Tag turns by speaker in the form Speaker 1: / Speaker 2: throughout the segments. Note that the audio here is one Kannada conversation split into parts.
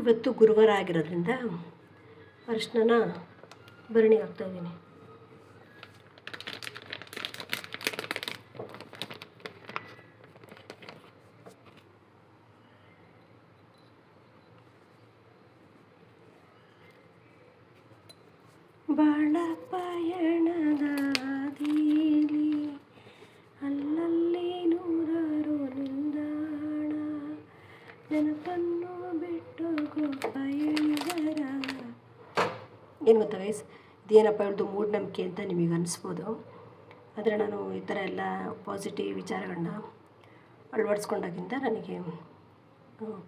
Speaker 1: ಇವತ್ತು ಗುರುವಾರ ಆಗಿರೋದ್ರಿಂದ ಅರಿಶಿನ ಭರಣಿಗೆ ಹಾಕ್ತಾಯಿದ್ದೀನಿ. ಬಾಳ ಪಯಣದ ಹಾದಿಲಿ ಅಲ್ಲಲ್ಲಿ ನೂರಾರು ನಿಲ್ದಾಣ, ನೆನಪನ್ನು ಬಿಟ್ಟು ಪಯಣಿಗರ. ಏನು ಗೊತ್ತಾ ಗೈಸ್, ಇದೇನಪ್ಪ ಇವ್ರದ್ದು ಮೂಢನಂಬಿಕೆ ಅಂತ ನಿಮಗೆ ಅನಿಸ್ಬೋದು. ಆದರೆ ನಾನು ಈ ಥರ ಎಲ್ಲ ಪಾಸಿಟಿವ್ ವಿಚಾರಗಳನ್ನ ಅಳವಡಿಸ್ಕೊಂಡಾಗಿಂದ ನನಗೆ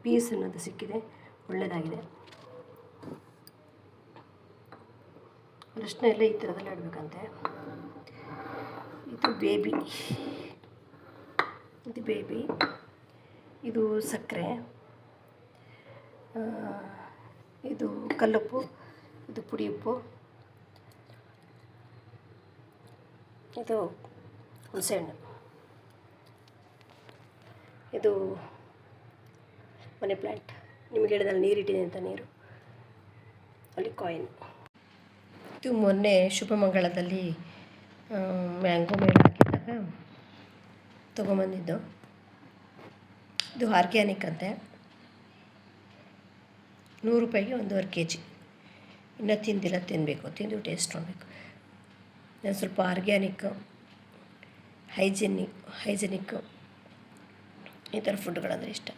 Speaker 1: ಪೀಸ್ ಅನ್ನೋದು ಸಿಕ್ಕಿದೆ, ಒಳ್ಳೆಯದಾಗಿದೆ. ಅರಿಶಿನ ಎಲ್ಲ ಈ ಥರದೆಲ್ಲ ಇಡಬೇಕಂತೆ. ಇದು ಬೇಬಿ, ಇದು ಸಕ್ಕರೆ, ಇದು ಕಲ್ಲುಪ್ಪು, ಇದು ಪುಡಿ ಉಪ್ಪು, ಇದು ಹುಣಸೆಹಣ್ಣು, ಇದು ಮನಿ ಪ್ಲ್ಯಾಂಟ್. ನಿಮಗೆ ಹೇಳಿದಲ್ಲಿ ನೀರಿಟ್ಟಿದೆ ಅಂತ ನೀರು, ಅಲ್ಲಿ ಕಾಯಿನ್. ಇದು ಮೊನ್ನೆ ಶುಭಮಂಗಳದಲ್ಲಿ ಮ್ಯಾಂಗೋ ಮೇಲೆ ಹಾಕಿದ್ದಾಗ ತೊಗೊಂಬಂದಿದ್ದು. ಇದು ಆರ್ಗ್ಯಾನಿಕ್ ಅಂತೆ, 100 ರೂಪಾಯಿಗೆ 1.5 kg. ಇನ್ನೂ ತಿಂದಿಲ್ಲ, ತಿನ್ನಬೇಕು, ತಿಂದು ಟೇಸ್ಟ್ ನೋಡಬೇಕು. ನಾನು ಸ್ವಲ್ಪ ಆರ್ಗ್ಯಾನಿಕ್, ಹೈಜಿನಿಕ್ ಈ ಥರ ಫುಡ್ಗಳಂದರೆ ಇಷ್ಟ.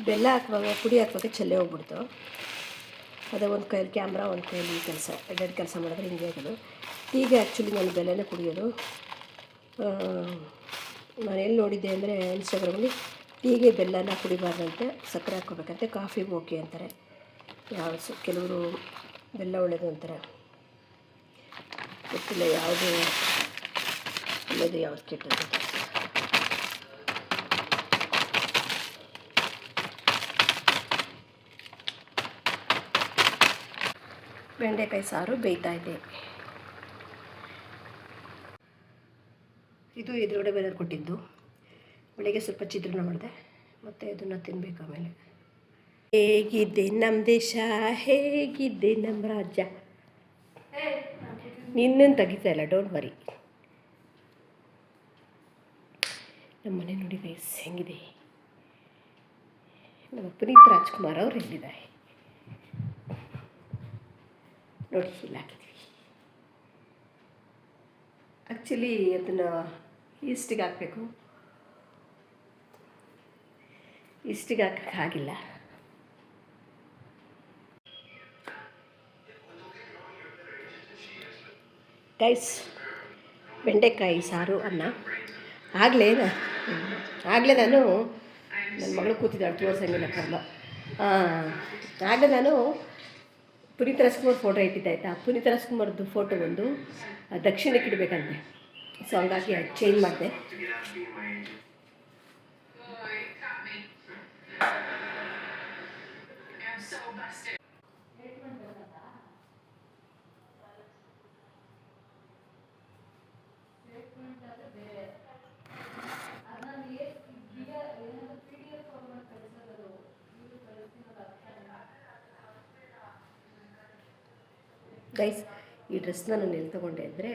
Speaker 1: ಬೆಲ್ಲ ಹಾಕುವಾಗ, ಪುಡಿ ಹಾಕುವಾಗ ಚೆಲ್ಲೆ ಹೋಗ್ಬಿಡ್ತು. ಅದೇ ಒಂದು ಕೈಯಲ್ಲಿ ಕ್ಯಾಮ್ರಾ, ಒಂದು ಕೈಯಲ್ಲಿ ಈ ಕೆಲಸ, ಎರಡೆರಡು ಕೆಲಸ ಮಾಡಿದ್ರೆ ಹಿಂಗೆ ಆಗೋದು. ಟೀಗೆ ಆ್ಯಕ್ಚುಲಿ ನಾನು ಬೆಲ್ಲನೇ ಕುಡಿಯೋದು. ನಾನು ಎಲ್ಲಿ ನೋಡಿದ್ದೆ ಅಂದರೆ ಇನ್ಸ್ಟಾಗ್ರಾಮಲ್ಲಿ ಟೀಗೆ ಬೆಲ್ಲನ ಕುಡಿಬಾರ್ದಂತೆ, ಸಕ್ಕರೆ ಹಾಕ್ಕೋಬೇಕಂತೆ, ಕಾಫಿಗೆ ಓಕೆ ಅಂತಾರೆ. ಕೆಲವರು ಬೆಲ್ಲ ಒಳ್ಳೆಯದು ಅಂತಾರೆ. ಗೊತ್ತಿಲ್ಲ ಯಾವುದು ಒಳ್ಳೆಯದು ಯಾವುದು ಕೆಟ್ಟದ್ದು. ಬೆಂಡೆಕಾಯಿ ಸಾರು ಬೇಯ್ತಾಯಿದೆ. ಇದು ಎದುರುಗಡೆ ಬೇರೆ ಕೊಟ್ಟಿದ್ದು. ಬೆಳಗ್ಗೆ ಸ್ವಲ್ಪ ಚಿತ್ರಾನ್ನ ಮಾಡಿದೆ, ಮತ್ತು ಇದನ್ನು ತಿನ್ನಬೇಕು. ಆಮೇಲೆ ಹೇಗಿದೆ ನಮ್ಮ ದೇಶ, ಹೇಗಿದೆ ನಮ್ಮ ರಾಜ್ಯ. ನಿನ್ನನ್ನು ತೆಗಿತಾ ಇಲ್ಲ, ಡೋಂಟ್ ವರಿ. ನಮ್ಮ ಮನೆ ನೋಡಿ ಗೈಸ್ ಹೆಂಗಿದೆ. ನಮ್ಮ ಪುನೀತ್ ರಾಜ್ಕುಮಾರ್ ಅವ್ರು ಎಲ್ಲಿದ್ದಾರೆ ನೋಡಿ, ಇಲ್ಲಿ ಹಾಕಿದ್ವಿ. ಆ್ಯಕ್ಚುಲಿ ಅದನ್ನು ಈಸ್ಟಿಗೆ ಹಾಕಬೇಕು, ಈಸ್ಟಿಗೆ ಹಾಕೋಕ್ಕಾಗಿಲ್ಲ. ಗೈಸ್, ಬೆಂಡೆಕಾಯಿ ಸಾರು ಅನ್ನ. ಆಗಲೇ ನಾನು ನನ್ನ ಮಗಳು ಕೂತಿದ್ದಾಳೆ, ತೋರ್ಸಂಗಿಲ್ಲ ಕರ್ಮ. ಆಗಲೇ ನಾನು ಪುನೀತ್ ರಾಜ್ಕುಮಾರ್ ಫೋಟೋ ಇಟ್ಟಿದ್ದೆ, ಆಯಿತಾ. ಪುನೀತ್ ರಾಜ್ಕುಮಾರ್ದು ಫೋಟೋ ಒಂದು ದಕ್ಷಿಣಕ್ಕೆ ಇಡಬೇಕಂತೆ. ಸೊ ಹಂಗಾಗಿ ಅದು ಚೇಂಜ್ ಮಾಡಿದೆ. ಗೈಸ್, ಈ ಡ್ರೆಸ್ನ ನಾನು ಎಲ್ಲಿ ತೊಗೊಂಡೆ ಅಂದರೆ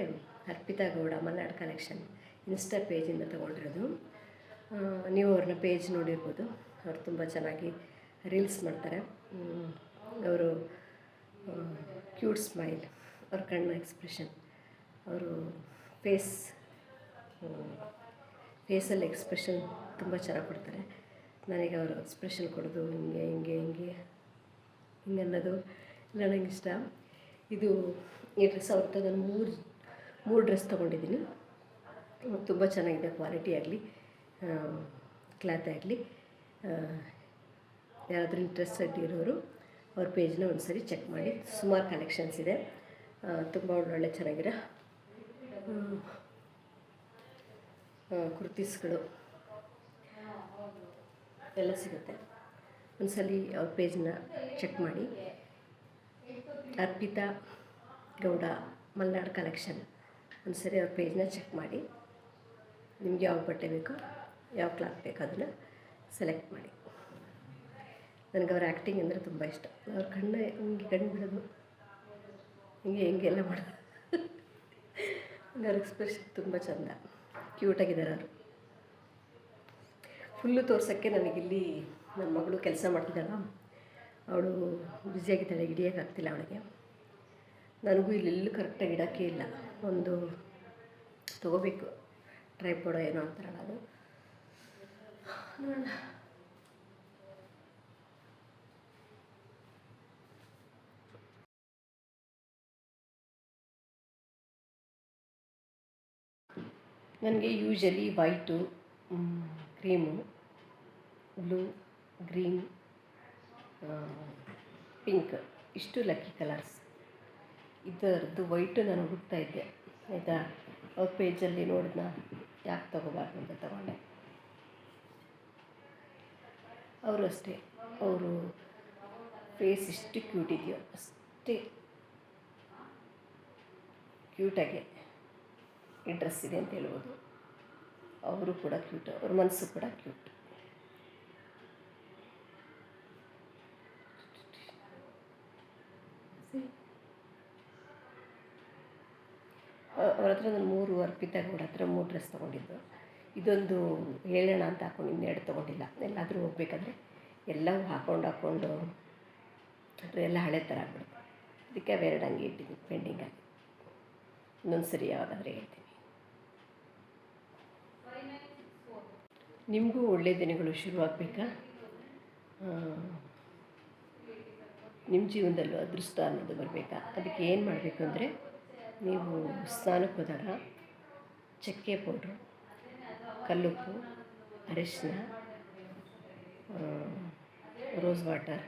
Speaker 1: ಅರ್ಪಿತಾ ಗೌಡ ಮಲ್ನಾಡ್ ಕಲೆಕ್ಷನ್ ಇನ್ಸ್ಟಾ ಪೇಜಿಂದ ತೊಗೊಂಡಿರೋದು. ನೀವು ಅವ್ರನ್ನ ಪೇಜ್ ನೋಡಿರ್ಬೋದು. ಅವ್ರು ತುಂಬ ಚೆನ್ನಾಗಿ ರೀಲ್ಸ್ ಮಾಡ್ತಾರೆ. ಅವರು ಕ್ಯೂಟ್ ಸ್ಮೈಲ್, ಅವ್ರ ಕಣ್ಣ ಎಕ್ಸ್ಪ್ರೆಷನ್, ಅವರು ಫೇಸಲ್ಲಿ ಎಕ್ಸ್ಪ್ರೆಷನ್ ತುಂಬ ಚೆನ್ನಾಗಿ ಕೊಡ್ತಾರೆ. ನನಗೆ ಅವರು ಎಕ್ಸ್ಪ್ರೆಷನ್ ಕೊಡೋದು ಹಿಂಗೆ ಹಿಂಗೆ ಹಿಂಗೆ ಹಿಂಗೆ ಅನ್ನೋದು ಇಲ್ಲ ನಂಗೆ ಇಷ್ಟ. ಇದು ಈ ಡ್ರೆಸ್ ಅವ್ರ ನಾನು ಮೂರು ಡ್ರೆಸ್ ತೊಗೊಂಡಿದ್ದೀನಿ. ತುಂಬ ಚೆನ್ನಾಗಿದೆ, ಕ್ವಾಲಿಟಿ ಆಗಲಿ ಕ್ಲಾತ್ ಆಗಲಿ. ಯಾರಾದರೂ ಇಂಟ್ರೆಸ್ಟೆಡ್ ಇರೋರು ಅವ್ರ ಪೇಜ್ನ ಒಂದು ಸರಿ ಚೆಕ್ ಮಾಡಿ. ಸುಮಾರು ಕಲೆಕ್ಷನ್ಸ್ ಇದೆ, ತುಂಬ ಒಳ್ಳೊಳ್ಳೆ ಚೆನ್ನಾಗಿರೋ ಕುರ್ತೀಸ್ಗಳು ಎಲ್ಲ ಸಿಗುತ್ತೆ. ಒಂದ್ಸಲ ಅವ್ರ ಪೇಜ್ನ ಚೆಕ್ ಮಾಡಿ. ಅರ್ಪಿತಾ ಗೌಡ ಮಲ್ನಾಡ್ ಕಲೆಕ್ಷನ್, ಒಂದ್ಸರಿ ಅವ್ರ ಪೇಜ್ನ ಚೆಕ್ ಮಾಡಿ. ನಿಮ್ಗೆ ಯಾವ ಬಟ್ಟೆ ಬೇಕೋ, ಯಾವ ಕ್ಲಾತ್ ಬೇಕೋ ಅದನ್ನು ಸೆಲೆಕ್ಟ್ ಮಾಡಿ. ನನಗೆ ಅವ್ರ ಆ್ಯಕ್ಟಿಂಗ್ ಅಂದರೆ ತುಂಬ ಇಷ್ಟ. ಅವ್ರ ಹಿಂಗೆ ಕಣ್ಣು ಬಿಡೋದು, ಹಿಂಗೆ ಹಿಂಗೆಲ್ಲ ಮಾಡೋದು, ಹಂಗೆ ಅವ್ರ ಎಕ್ಸ್ಪ್ರೆಷನ್ ತುಂಬ ಚೆಂದ, ಕ್ಯೂಟಾಗಿದ್ದಾರೆ ಅವರು. ಫುಲ್ಲು ತೋರ್ಸೋಕ್ಕೆ ನನಗಿಲ್ಲಿ ನನ್ನ ಮಗಳು ಕೆಲಸ ಮಾಡ್ತಿದ್ದಾಳ, ಅವಳು ಬ್ಯುಸಿಯಾಗಿದ್ದಾಳೆ, ಹಿಡಿಯೋಕ್ಕಾಗ್ತಿಲ್ಲ ಅವಳಿಗೆ. ನನಗೂ ಇಲ್ಲೆಲ್ಲೂ ಕರೆಕ್ಟಾಗಿ ಇಡೋಕ್ಕೆ ಇಲ್ಲ. ಒಂದು ತೊಗೋಬೇಕು, ಟ್ರೈಪಾಡ್ ಏನೋ ಅಂತಾರಲ್ಲ ಅದು, ನೋಡೋಣ. ನನಗೆ usually white, cream, blue, green, pink ಇಷ್ಟು ಲಕ್ಕಿ ಕಲರ್ಸ್. ಇದರದ್ದು ವೈಟು ನಾನು ಹುಡುಕ್ತಾ ಇದ್ದೆ, ಆಯಿತಾ. ಅವ್ರ ಪೇಜಲ್ಲಿ ನೋಡಿದ್ನ, ಯಾಕೆ ತೊಗೋಬಾರ್ದು ಅಂತ ತೊಗೊಂಡೆ. ಅವರು ಅಷ್ಟೇ, ಅವರು ಫೇಸ್ ಎಷ್ಟು ಕ್ಯೂಟ್ ಇದೆಯೋ ಅಷ್ಟೇ ಕ್ಯೂಟಾಗೆ ಈ ಡ್ರೆಸ್ ಇದೆ ಅಂತ ಹೇಳ್ಬೋದು. ಅವರು ಕೂಡ ಕ್ಯೂಟ್, ಅವ್ರ ಮನಸ್ಸು ಕೂಡ ಕ್ಯೂಟ್. ಅವ್ರ ಹತ್ರ ನಾನು ಅರ್ಪಿತಾ ಗೌಡ ಹತ್ರ 3 ಡ್ರೆಸ್ ತೊಗೊಂಡಿದ್ದು. ಇದೊಂದು ಹೇಳೋಣ ಅಂತ ಹಾಕೊಂಡು ಇನ್ನೆರಡು ತೊಗೊಂಡಿಲ್ಲ. ಎಲ್ಲಾದರೂ ಹೋಗ್ಬೇಕಾದ್ರೆ ಎಲ್ಲವೂ ಹಾಕ್ಕೊಂಡು ಅದು ಎಲ್ಲ ಹಳೆ ಥರ ಆಗ್ಬಿಡುತ್ತೆ. ಅದಕ್ಕೆ ಅವೆರಡು ಹಂಗೆ ಇಟ್ಟಿದ್ದೀನಿ ಪೆಂಡಿಂಗಾಗಿ. ಇನ್ನೊಂದು ಸರಿ ಯಾವಾಗಾದರೆ ಹೇಳ್ತೀನಿ. ನಿಮಗೂ ಒಳ್ಳೆಯ ದಿನಗಳು ಶುರುವಾಗಬೇಕಾ? ನಿಮ್ಮ ಜೀವನದಲ್ಲೂ ಅದೃಷ್ಟ ಅನ್ನೋದು ಬರಬೇಕಾ? ಅದಕ್ಕೆ ಏನು ಮಾಡಬೇಕು ಅಂದರೆ, ನೀವು ಸ್ನಾನಕ್ಕೆ ಹೋದಾಗ ಚಕ್ಕೆ ಪೌಡ್ರು, ಕಲ್ಲುಪ್ಪು, ಅರಿಶಿನ, ರೋಸ್ ವಾಟರ್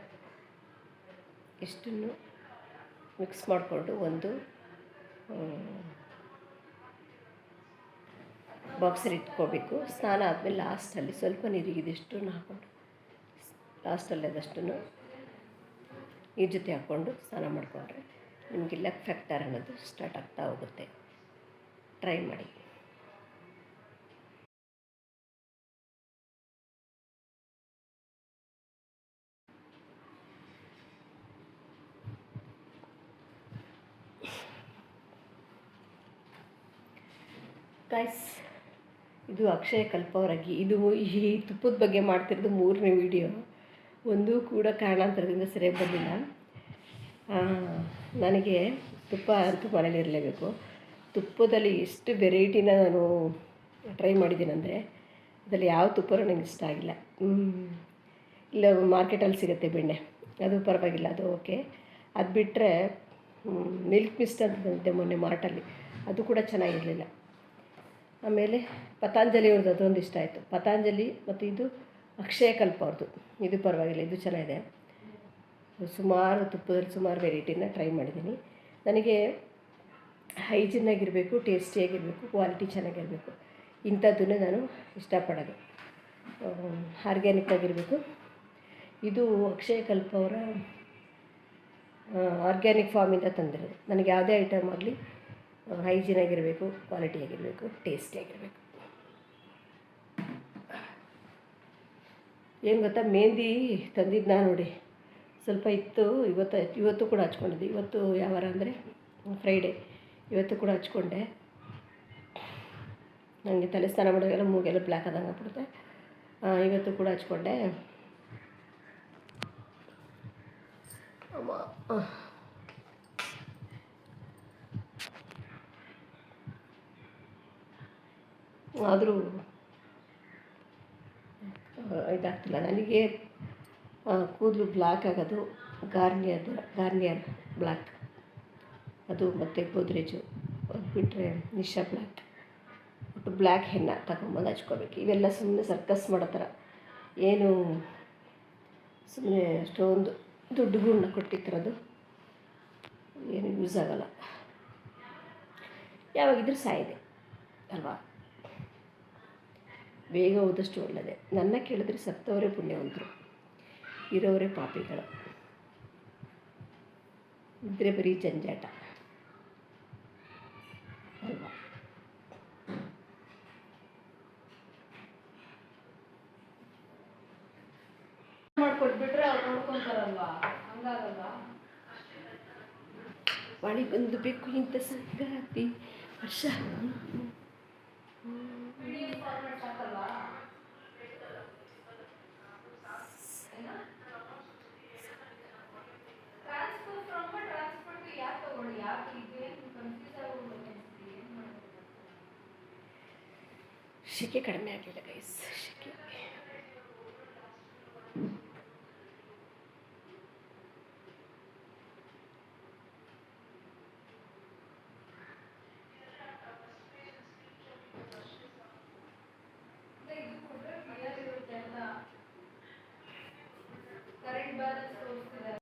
Speaker 1: ಇಷ್ಟನ್ನು ಮಿಕ್ಸ್ ಮಾಡಿಕೊಂಡು ಒಂದು ಬಾಕ್ಸಲ್ಲಿ ಇಟ್ಕೋಬೇಕು. ಸ್ನಾನ ಆದಮೇಲೆ ಲಾಸ್ಟಲ್ಲಿ ಸ್ವಲ್ಪ ನೀರಿಗಿದಷ್ಟು ಹಾಕ್ಕೊಂಡು ಲಾಸ್ಟಲ್ಲಿ ಅದಷ್ಟನ್ನು ನೀರು ಜೊತೆ ಹಾಕ್ಕೊಂಡು ಸ್ನಾನ ಮಾಡಿಕೊಂಡ್ರೆ ನಿಮಗೆ ಲಕ್ ಫ್ಯಾಕ್ಟರ್ ಅನ್ನೋದು ಸ್ಟಾರ್ಟ್ ಆಗ್ತಾ ಹೋಗುತ್ತೆ. ಟ್ರೈ ಮಾಡಿ. ಗೈಸ್, ಇದು ಅಕ್ಷಯ ಕಲ್ಪ ಅವರಾಗಿ ಇದು ಈ ತುಪ್ಪದ ಬಗ್ಗೆ ಮಾಡ್ತಿರೋದು 3ನೇ ವಿಡಿಯೋ. ಒಂದೂ ಕೂಡ ಕಾರಣಾಂತರದಿಂದ ಸರಿಯಾಗಿ ಬಂದಿಲ್ಲ. ನನಗೆ ತುಪ್ಪ ಅಂತೂ ಮನೇಲಿ ಇರಲೇಬೇಕು. ತುಪ್ಪದಲ್ಲಿ ಎಷ್ಟು ವೆರೈಟಿನ ನಾನು ಟ್ರೈ ಮಾಡಿದ್ದೀನಂದರೆ ಅದರಲ್ಲಿ ಯಾವ ತುಪ್ಪನೂ ನನಗೆ ಇಷ್ಟ ಆಗಿಲ್ಲ. ಇಲ್ಲ ಮಾರ್ಕೆಟಲ್ಲಿ ಸಿಗುತ್ತೆ ಬೆಣ್ಣೆ, ಅದು ಪರವಾಗಿಲ್ಲ, ಅದು ಓಕೆ. ಅದು ಬಿಟ್ಟರೆ ಮಿಲ್ಕ್ ಮಿಸ್ಟ್ ಅಂತ ಬಂದಿದೆ ಮೊನ್ನೆ ಮಾರ್ಟಲ್ಲಿ, ಅದು ಕೂಡ ಚೆನ್ನಾಗಿರಲಿಲ್ಲ. ಆಮೇಲೆ ಪತಾಂಜಲಿ ಅವ್ರದ್ದು ಅದೊಂದು ಇಷ್ಟ ಆಯಿತು. ಪತಾಂಜಲಿ ಮತ್ತು ಇದು ಅಕ್ಷಯ ಕಲ್ಪ ಅವ್ರದ್ದು, ಇದು ಪರವಾಗಿಲ್ಲ, ಇದು ಚೆನ್ನಾಗಿದೆ. ಸುಮಾರು ತುಪ್ಪದಲ್ಲಿ ಸುಮಾರು ವೆರೈಟಿನ ಟ್ರೈ ಮಾಡಿದ್ದೀನಿ. ನನಗೆ ಹೈಜಿನ್ನಾಗಿರಬೇಕು, ಟೇಸ್ಟಿಯಾಗಿರಬೇಕು, ಕ್ವಾಲಿಟಿ ಚೆನ್ನಾಗಿರಬೇಕು, ಇಂಥದ್ದನ್ನೇ ನಾನು ಇಷ್ಟಪಡೋದು. ಆರ್ಗ್ಯಾನಿಕ್ ಆಗಿರಬೇಕು. ಇದು ಅಕ್ಷಯ ಕಲ್ಪ ಅವರ ಆರ್ಗ್ಯಾನಿಕ್ ಫಾರ್ಮಿಂದ ತಂದಿರೋದು. ನನಗೆ ಯಾವುದೇ ಐಟಮ್ ಆಗಲಿ ಹೈಜಿನಾಗಿರಬೇಕು, ಕ್ವಾಲಿಟಿಯಾಗಿರಬೇಕು, ಟೇಸ್ಟಿಯಾಗಿರಬೇಕು. ಏನು ಗೊತ್ತಾ, ಮೆಹಂದಿ ತಂದಿದ್ದು ನೋಡಿ, ಸ್ವಲ್ಪ ಇತ್ತು. ಇವತ್ತು ಕೂಡ ಹಚ್ಕೊಂಡಿದ್ದೆ. ಇವತ್ತು ಯಾವ ವಾರ ಅಂದರೆ ಫ್ರೈಡೇ. ಇವತ್ತು ಕೂಡ ಹಚ್ಕೊಂಡೆ. ನನಗೆ ತಲೆ ಸ್ನಾನ ಮಾಡೋದೆಲ್ಲ ಮೂಗೆಲ್ಲ ಬ್ಲ್ಯಾಕ್ ಆದಂಗೆ ಆಗ್ಬಿಡುತ್ತೆ. ಇವತ್ತು ಕೂಡ ಹಚ್ಕೊಂಡೆ. ಆದರೂ ಗೊತ್ತಾಗ್ತಿಲ್ಲ ನನಗೆ. ಕೂದಲು ಬ್ಲ್ಯಾಕ್ ಆಗೋದು ಗಾರ್ನಿಯರ್ ಬ್ಲ್ಯಾಕ್, ಅದು ಮತ್ತು ಗೋದ್ರೇಜು, ಅದು ಬಿಟ್ಟರೆ ನಿಶಾ ಬ್ಲ್ಯಾಕ್, ಒಟ್ಟು ಬ್ಲ್ಯಾಕ್ ಹೆನ್ನ ತಗೊಂಬಂದು ಹಚ್ಕೋಬೇಕು. ಇವೆಲ್ಲ ಸುಮ್ಮನೆ ಸರ್ಕಸ್ ಮಾಡೋ ಥರ, ಏನು ಸುಮ್ಮನೆ ಅಷ್ಟೊಂದು ದುಡ್ಡುಗಳ್ನ ಕೊಟ್ಟಿರ್ತಿರೋದು, ಏನು ಯೂಸ್ ಆಗೋಲ್ಲ. ಯಾವಾಗಿದ್ರೂ ಸಾಯಿದೆ ಅಲ್ವಾ, ಬೇಗ ಹೋದಷ್ಟು ಒಳ್ಳೆಯದೇ. ನನ್ನ ಕೇಳಿದ್ರೆ ಸತ್ತವರೇ ಪುಣ್ಯವಂತರು, ಇರೋವರೇ ಪಾಪಿಗಳು. ಇದ್ದರೆ ಬರೀ ಜಂಜಾಟ ಅಲ್ವಾ.
Speaker 2: ಮಾಡ್ಕೊಟ್ಬಿಟ್ರೆ ಅವ್ರು ನೋಡ್ಕೊತಾರಲ್ವಾ, ಹಂಗಾಗಲ್ವಾ?
Speaker 1: ಬಾಳಿಗೊಂದು ಬೇಕು ಇಂಥ ಸಂಗಾತಿ ವರ್ಷ.
Speaker 2: ಫಾರ್ಮೆಟ್ ಹಾಕಲ್ವಾ? ಟ್ರಾನ್ಸ್ಫರ್ ಯಾಕೆ ತಗೊಳ್ಳಿ, ಯಾಕೆ ಇದೇನು ಕನ್ಫ್ಯೂಸ್ ಆಗೋಗ್ಬಿಡುತ್ತೆ.
Speaker 1: ಶೆಕೆ ಕಡಿಮೆ ಆಗಲಿಲ್ಲ ಗೈಸ್, ಶೆಕೆ